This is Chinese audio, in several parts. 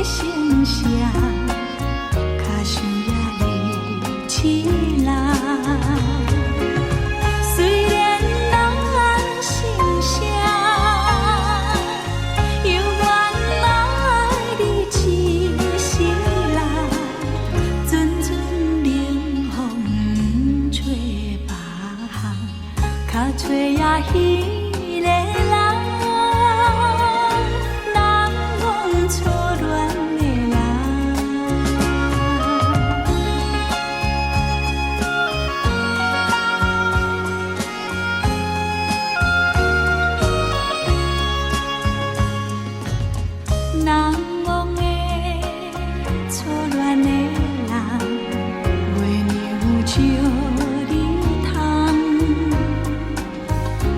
声声，脚想也离起来。虽然咱心声，犹原爱你一世人。阵阵冷风不吹别项，较吹也彼个人。难忘初恋的人。难忘的初恋的人，月娘照日窗，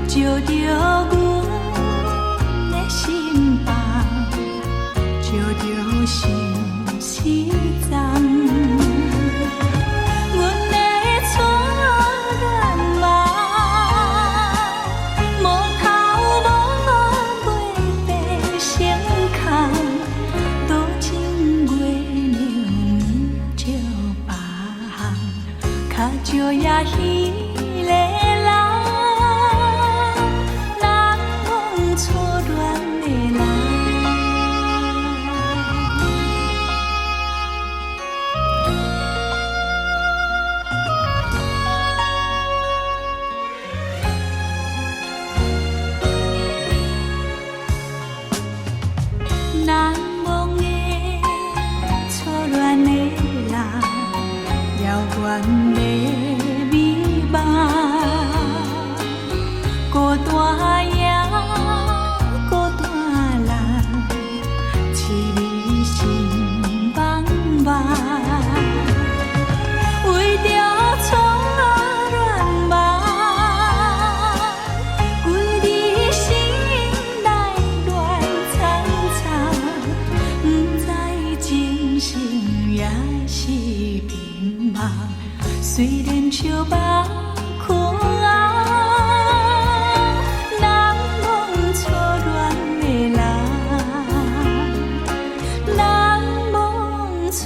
照着阮的心房，照着心事重。阮的初恋梦，无头无尾白成空。多情月娘照别项，较少也彼个人。难忘初恋的人。难忘的初恋的人，遥远的美梦，孤单夜，孤单人，凄迷心茫茫。为着初恋梦，规日心内乱苍苍，不知情深也是迷茫。虽然笑目看红，难忘初恋的人，难忘初。